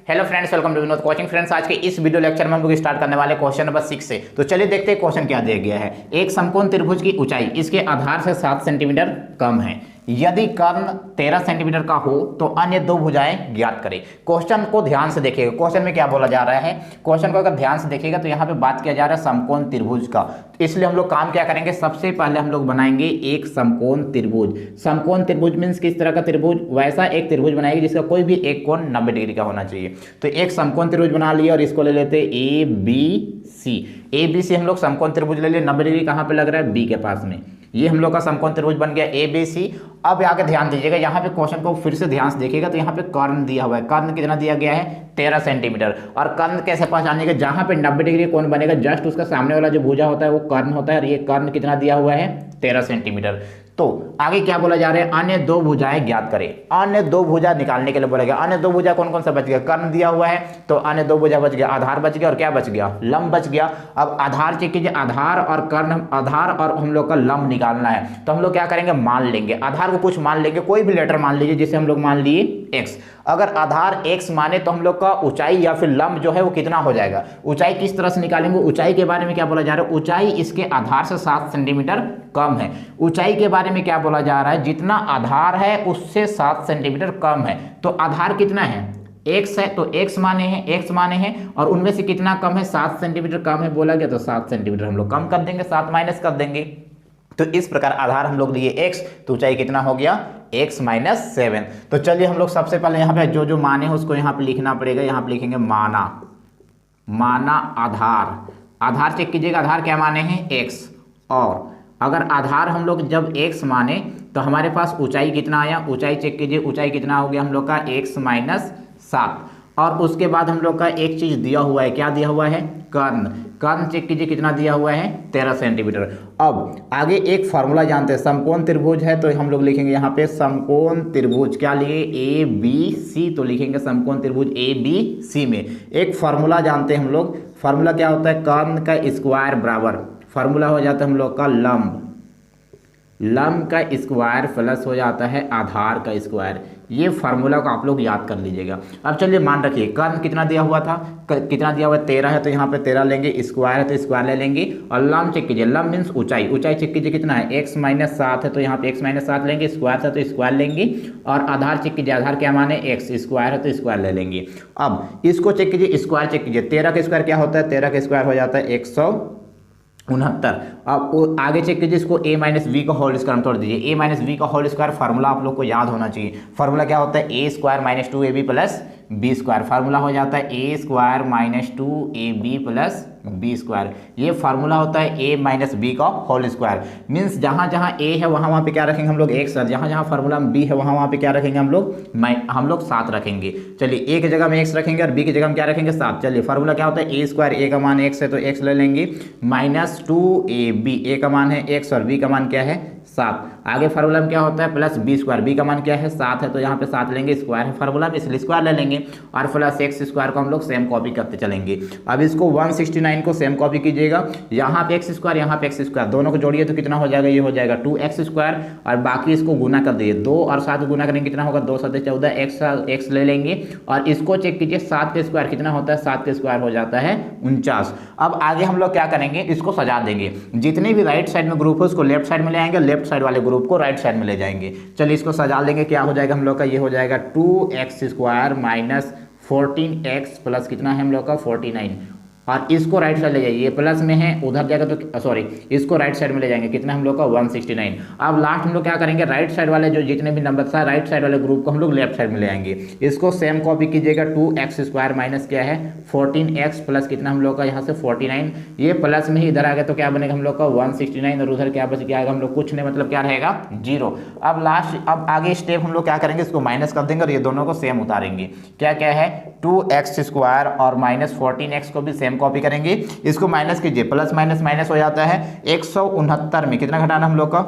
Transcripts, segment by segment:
Hello friends, welcome to Vinod coaching. Friends, आज के इस वीडियो लेक्चर में हम लोग स्टार्ट करने वाले क्वेश्चन नंबर 6 से। तो चलिए देखते हैं क्वेश्चन क्या दिया गया है। एक समकोण त्रिभुज की ऊंचाई इसके आधार से 7 सेंटीमीटर कम है। यदि कर्ण 13 सेंटीमीटर का हो तो अन्य दो भुजाएं ज्ञात करें। क्वेश्चन को ध्यान से देखिएगा, क्वेश्चन में क्या बोला जा रहा है। क्वेश्चन को अगर ध्यान से देखिएगा तो यहाँ पे बात किया जा रहा है समकोण त्रिभुज का। इसलिए हम लोग काम क्या करेंगे, सबसे पहले हम लोग बनाएंगे एक समकोण त्रिभुज। समकोण त्रिभुज मीन्स किस तरह का त्रिभुज, वैसा एक त्रिभुज बनाएंगे जिसका कोई भी एक कोण 90 डिग्री का होना चाहिए। तो एक समकोण त्रिभुज बना लिया और इसको ले लेते ए बी सी हम लोग समकोण त्रिभुज ले लिए। 90 डिग्री कहाँ पे लग रहा है, बी के पास में। ये हम लोग का समकोण त्रिभुज बन गया ए बी सी। अब आगे ध्यान दीजिएगा, यहाँ पे क्वेश्चन को फिर से ध्यान से देखिएगा तो यहाँ पे कर्ण दिया हुआ है। कर्ण कितना दिया गया है, 13 सेंटीमीटर। और कर्ण कैसे पहचानिए कि जहाँ पे 90 डिग्री कोण बनेगा जस्ट उसका सामने वाला जो भुजा होता है वो कर्ण होता है। और ये कर्ण कितना दिया हुआ है, 13 सेंटीमीटर। तो आगे क्या बोला जा रहा है, अन्य दो भुजाएं ज्ञात करें। अन्य दो भुजा निकालने के लिए बोला गया। अन्य दो भुजा कौन कौन सा बच गया, कर्ण दिया हुआ है तो अन्य दो भुजा बच गया, आधार बच गया और क्या बच गया, लंब बच गया। अब आधार चेक कीजिए, आधार और कर्ण, आधार और हम लोग का लंब निकालना है। तो हम लोग क्या करेंगे, मान लेंगे आधार को कुछ मान लेंगे, कोई भी लेटर मान लीजिए, जिसे हम लोग मान लिए x। अगर आधार x माने तो हम लोग का ऊंचाई या फिर लंब जो है वो कितना हो जाएगा। ऊंचाई किस तरह से निकालेंगे, ऊंचाई के बारे में क्या बोला जा रहा है, ऊंचाई इसके आधार से 7 सेंटीमीटर कम है। ऊंचाई के बारे में क्या बोला जा रहा है, जितना आधार है उससे 7 सेंटीमीटर कम है। तो आधार कितना है, x है, तो x माने हैं और उनमें से कितना कम है, 7 सेंटीमीटर कम है बोला गया। तो 7 सेंटीमीटर हम लोग कम कर देंगे, 7 माइनस कर देंगे। तो इस प्रकार आधार हम लोग लिए x, तो ऊंचाई कितना हो गया, x माइनस 7। तो चलिए हम लोग सबसे पहले यहाँ पे जो जो माने हैं उसको यहाँ पे लिखना पड़ेगा। यहाँ पे लिखेंगे माना आधार चेक कीजिएगा, आधार क्या माने हैं, x। और अगर आधार हम लोग जब x माने तो हमारे पास ऊंचाई कितना आया, ऊंचाई चेक कीजिए, ऊंचाई कितना हो गया हम लोग का, x माइनस 7। और उसके बाद हम लोग का एक चीज दिया हुआ है, क्या दिया हुआ है, कर्ण चेक कीजिए कितना दिया हुआ है, 13 सेंटीमीटर। अब आगे एक फार्मूला जानते हैं, समकोण त्रिभुज है तो हम लोग लिखेंगे यहाँ पे समकोण त्रिभुज, क्या लिए, ए बी सी। तो लिखेंगे समकोण त्रिभुज ए बी सी में एक फार्मूला जानते हैं हम लोग। फार्मूला क्या होता है, कर्ण का स्क्वायर बराबर, फार्मूला हो जाता है हम लोग का लंब का स्क्वायर प्लस हो जाता है आधार का स्क्वायर। ये फार्मूला को आप लोग याद कर लीजिएगा। अब चलिए मान रखिए, कर्ण कितना दिया हुआ था, कितना दिया हुआ है, 13 है तो यहाँ पे 13 लेंगे, स्क्वायर है तो स्क्वायर ले लेंगे। और लंब चेक कीजिए, लंब मीन्स ऊंचाई चेक कीजिए कितना है, x माइनस 7 है तो यहाँ पे x माइनस 7 लेंगे, स्क्वायर है तो स्क्वायर लेंगे। और आधार चेक कीजिए, आधार क्या माने, x, स्क्वायर है तो स्क्वायर ले लेंगे। अब इसको चेक कीजिए, स्क्वायर चेक कीजिए, 13 का स्क्वायर क्या होता है, 13 का स्क्वायर हो जाता है 169। अब आगे चेक कीजिए, इसको a माइनस वी का होल स्क्वायर तोड़ दीजिए। a माइनस वी का होल स्क्वायर फार्मूला आप लोग को याद होना चाहिए। फार्मूला क्या होता है, a square minus 2ab plus b square. Formula हो जाता है a square minus 2ab plus b square. ये फार्मूला होता है a माइनस बी का होल स्क्वायर। मीन्स जहाँ जहाँ a है वहाँ पे क्या रखेंगे हम लोग, x। जहाँ जहाँ फार्मूला b है वहाँ पे क्या रखेंगे हम लोग 7 रखेंगे। चलिए a की जगह में x रखेंगे और b की जगह में क्या रखेंगे, 7। चलिए फार्मूला क्या होता है, a स्क्वायर, a का मान x है तो x ले लेंगे, माइनस 2ab, a का मान है x और b का मान क्या है, 7। आगे फार्मूला में क्या होता है, प्लस बी स्क्वायर, बी का मान क्या है, 7 है तो यहाँ पे 7 लेंगे, स्क्वायर है फार्मूला में इसलिए स्क्वायर ले लेंगे। और प्लस एक्स स्क्वायर को हम लोग सेम कॉपी करते चलेंगे। अब इसको 169 को सेम कॉपी कीजिएगा, यहाँ पे एक्स स्क्वायर, यहाँ पे एक्स स्क्वायर, दोनों को जोड़िए तो कितना हो जाएगा, ये हो जाएगा 2x स्क्वायर। और बाकी इसको गुना कर दिए, 2 और 7 गुना करेंगे कितना होगा, 2 7 14, x ले लेंगे। और इसको चेक कीजिए, 7 का स्क्वायर कितना होता है, 7 का स्क्वायर हो जाता है 49। अब आगे हम लोग क्या करेंगे, इसको सजा देंगे। जितने भी राइट साइड में ग्रुप है उसको लेफ्ट साइड में ले आएंगे, लेफ्ट साइड वाले ग्रुप को राइट साइड में ले जाएंगे। चलिए इसको सजा लेंगे, क्या हो जाएगा हम लोग का, ये हो जाएगा 2x square minus 14x plus कितना है हम लोग का, 49। और इसको राइट साइड ले जाइए, ये प्लस में है उधर जाएगा तो सॉरी, इसको राइट साइड में ले जाएंगे, कितना हम लोग का, 169। अब लास्ट हम लोग क्या करेंगे, राइट साइड वाले जो जितने भी नंबर था राइट साइड वाले ग्रुप को हम लोग लेफ्ट साइड में ले आएंगे। इसको सेम कॉपी कीजिएगा, 2x स्क्वायर माइनस क्या है 14x प्लस कितना हम लोग का यहाँ से 49। ये प्लस में ही इधर आ गया तो क्या बनेगा हम लोग का 169 और उधर क्या बच गया हम लोग कुछ नहीं, मतलब क्या रहेगा 0। अब आगे स्टेप हम लोग क्या करेंगे, इसको माइनस कर देंगे और ये दोनों को सेम उतारेंगे। क्या क्या है, 2x स्क्वायर और माइनस 14x को भी सेम कॉपी करेंगे। इसको माइनस कीजिए, प्लस माइनस माइनस हो जाता है 169 में कितना घटाना हम लोग का,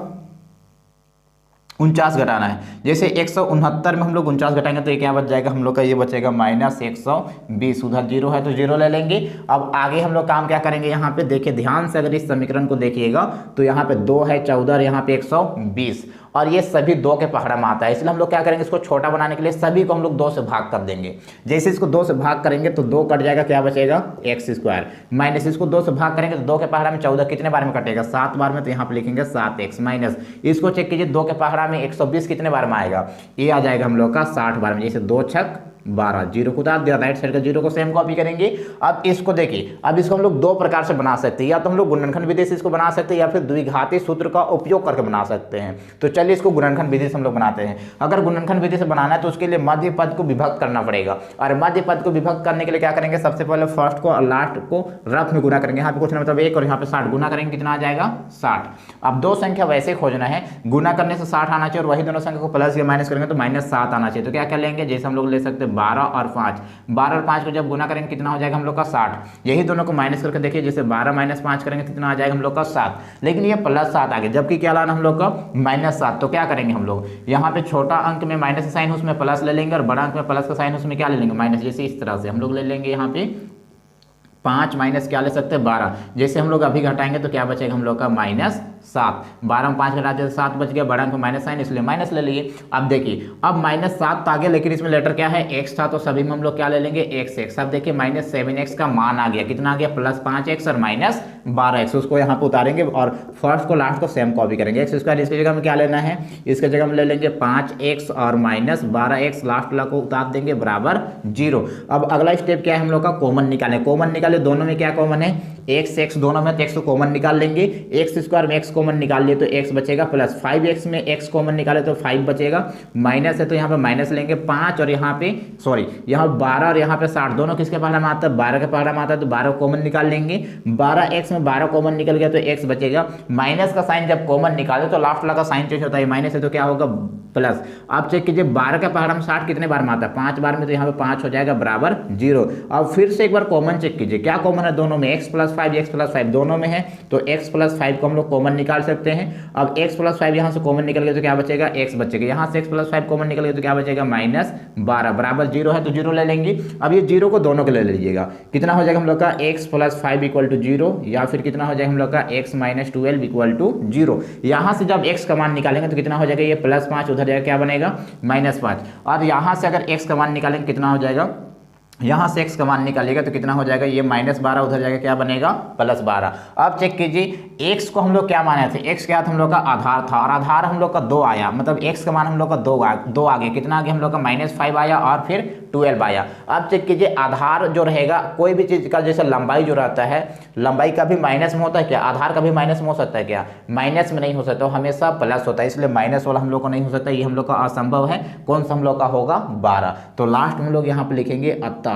49 घटाना है। जैसे 169 में हम लोग 49 घटाएंगे तो ये क्या बच जाएगा हम लोग का, ये बचेगा माइनस 120। उधर 0 है तो 0 ले लेंगे। अब आगे हम लोग काम क्या करेंगे, यहाँ पे देखिए ध्यान से, अगर इस समीकरण को देखिएगा तो यहाँ पे 2 है 14 और यहाँ पे 120। और ये सभी 2 के पहाड़ा में आता है, इसलिए हम लोग क्या करेंगे, इसको छोटा बनाने के लिए सभी को हम लोग 2 से भाग कर देंगे। जैसे इसको 2 से भाग करेंगे तो 2 कट जाएगा, क्या बचेगा x² माइनस इसको 2 से भाग करेंगे तो 2 के पहाड़ा में 14 कितने बार में कटेगा, 7 बार में, तो यहाँ पे लिखेंगे 7x माइनस इसको चेक कीजिए 2 के पहाड़ा में 120 कितने बार में आएगा, ये आ जाएगा हम लोग का 60 बार में। जैसे 2 छक 12, जीरो को उतार दिया, राइट साइड का जीरो को सेम कॉपी करेंगे। अब इसको देखिए, अब इसको हम लोग 2 प्रकार से बना सकते हैं, या तो हम लोग गुणनखंड विधि से इसको बना सकते हैं या फिर द्विघाती सूत्र का उपयोग करके बना सकते हैं। तो चलिए इसको गुणनखंड विधि से हम लोग बनाते हैं। अगर गुणनखंड विधि से बनाना है तो उसके लिए मध्य पद को विभक्त करना पड़ेगा, और मध्य पद को विभक्त करने के लिए क्या करेंगे, सबसे पहले फर्स्ट को और लास्ट को रफ में गुना करेंगे। यहाँ पे कुछ ना मतलब 1 और यहाँ पे 60 गुना करेंगे, कितना आ जाएगा 60। अब 2 संख्या वैसे खोजना है, गुना करने से 60 आना चाहिए और वही दोनों संख्या को प्लस या माइनस करेंगे तो -7 आना चाहिए। तो क्या कर लेंगे, जैसे हम लोग ले सकते हैं 12 और 5, 12 और 5 को जब गुना करेंगे कितना हो जाएगा हम लोग का 60। यही दोनों को माइनस करके देखिए, जैसे 12 - 5 करेंगे कितना आ जाएगा हम लोग का 7, लेकिन ये +7 आ गया, जबकि क्या लाना हम लोग का -7। तो क्या करेंगे हम लोग, यहाँ पे छोटा अंक में माइनस का साइन उसमें प्लस ले लेंगे और बड़ा अंक में प्लस का साइन उसमें क्या ले लेंगे, माइनस। जैसे इस तरह से हम लोग ले लेंगे यहाँ पे 5 माइनस क्या ले सकते हैं 12, जैसे हम लोग अभी घटाएंगे तो क्या बचेगा हम लोग का -7। 12 में 5 घटाते 7 बच गया, बड़ा अंक में माइनस साइन इसलिए माइनस ले लिए। अब देखिए, अब -7 आ गया, लेकिन इसमें लेटर क्या है, x था, तो सभी में हम लोग क्या ले लेंगे x। अब देखिए -7x का मान आ गया, कितना आ गया, +5x और -12x, उसको यहाँ पे उतारेंगे और फर्स्ट को लास्ट को सेम कॉपी करेंगे। x² इसकी जगह में क्या लेना है, इसके जगह में ले लेंगे 5x और -12x, लास्ट वाला को उतार देंगे बराबर 0। अब अगला स्टेप क्या है, हम लोग का कॉमन निकाले, दोनों में क्या कॉमन है, x दोनों में, तो x को कॉमन निकाल लेंगे। x² में x कॉमन निकाल लिए तो x बचेगा, प्लस 5x में x कॉमन निकाले तो 5 बचेगा, माइनस है तो यहाँ पे माइनस लेंगे 5 और यहाँ पे यहाँ 12 और यहाँ पे 60, दोनों किसके पहाड़ा में आता है, 12 के पहाड़ा में आता है, तो 12 कॉमन निकाल लेंगे। 12x में 12 कॉमन निकल गया तो x बचेगा। माइनस का साइन जब कॉमन निकाले तो लास्ट वाला का साइन चेंज होता है, माइनस है तो क्या होगा प्लस। आप चेक कीजिए 12 के पहाड़ा में 60 कितने बार में आता है, 5 बार में, तो यहाँ पे 5 हो जाएगा बराबर 0। अब फिर से एक बार कॉमन चेक कीजिए, क्या कॉमन है दोनों में, x + 5 दोनों में है, तो x + 5 को हम लोग कॉमन निकाल सकते हैं। अब x + 5 यहाँ से कॉमन निकल गया तो क्या बचेगा, x बचेगा। यहाँ से x + 5 कॉमन निकल गया तो क्या बचेगा, -12 बराबर 0 है, तो 0 ले लेंगे। अब ये 0 को दोनों के ले लीजिएगा, कितना हो जाएगा हम लोग का x + 5 = 0, या फिर कितना हो जाएगा हम लोग का x - 12 = 0। यहाँ से जब x का मान निकालेंगे तो कितना हो जाएगा, ये +5 उधर जाएगा, क्या बनेगा -5। और यहाँ से अगर x का मान निकालेंगे कितना हो जाएगा, यहाँ से x का मान निकालिएगा तो कितना हो जाएगा, ये -12 उधर जाएगा, क्या बनेगा +12। अब चेक कीजिए, x को हम लोग क्या माने थे, x क्या था हम लोग का आधार था, और आधार हम लोग का 2 आया, मतलब x का मान हम लोग का 2 आ गया, कितना आ गया हम लोग का -5 आया और फिर 12 आया। अब चेक कीजिए, आधार जो रहेगा कोई भी चीज़ का, जैसे लंबाई जो रहता है, लंबाई का भी माइनस में होता है क्या, आधार का भी माइनस में हो सकता है क्या, माइनस में नहीं हो सकता, हमेशा प्लस होता है, इसलिए माइनस वाला हम लोग को नहीं हो सकता, ये हम लोग का असंभव है। कौन सा हम लोग का होगा, 12। तो लास्ट में हम लोग यहाँ पे लिखेंगे अतः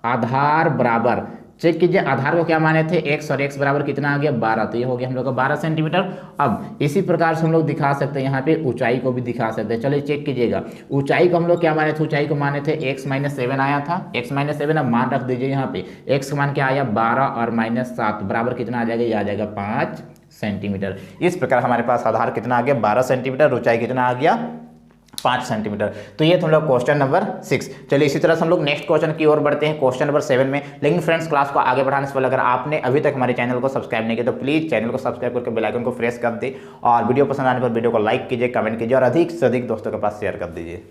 आधार बराबर, चेक कीजिए आधार को क्या माने थे, x, और x बराबर कितना आ गया 12, तो ये हो गया हम लोग का 12 सेंटीमीटर। अब इसी प्रकार से हम लोग दिखा सकते हैं, यहाँ पे ऊंचाई को भी दिखा सकते हैं। चलिए चेक कीजिएगा, ऊंचाई को हम लोग क्या माने थे, ऊंचाई को माने थे x - 7 आया था, x - 7। अब मान रख दीजिए, यहाँ पे x का मान क्या आया 12 और -7 बराबर कितना आ जाएगा, ये आ जाएगा 5 सेंटीमीटर। इस प्रकार हमारे पास आधार कितना आ गया 12 सेंटीमीटर, ऊंचाई कितना आ गया 5 सेंटीमीटर। तो ये तो हम लोग क्वेश्चन नंबर 6। चलिए इसी तरह से हम लोग नेक्स्ट क्वेश्चन की ओर बढ़ते हैं, क्वेश्चन नंबर 7 में। लेकिन फ्रेंड्स, क्लास को आगे बढ़ाने से पहले अगर आपने अभी तक हमारे चैनल को सब्सक्राइब नहीं किया तो प्लीज चैनल को सब्सक्राइब करके बेल आइकन को प्रेस कर दे, और वीडियो पसंद आने पर वीडियो को लाइक कीजिए, कमेंट कीजिए और अधिक से अधिक दोस्तों के पास शेयर कर दीजिए।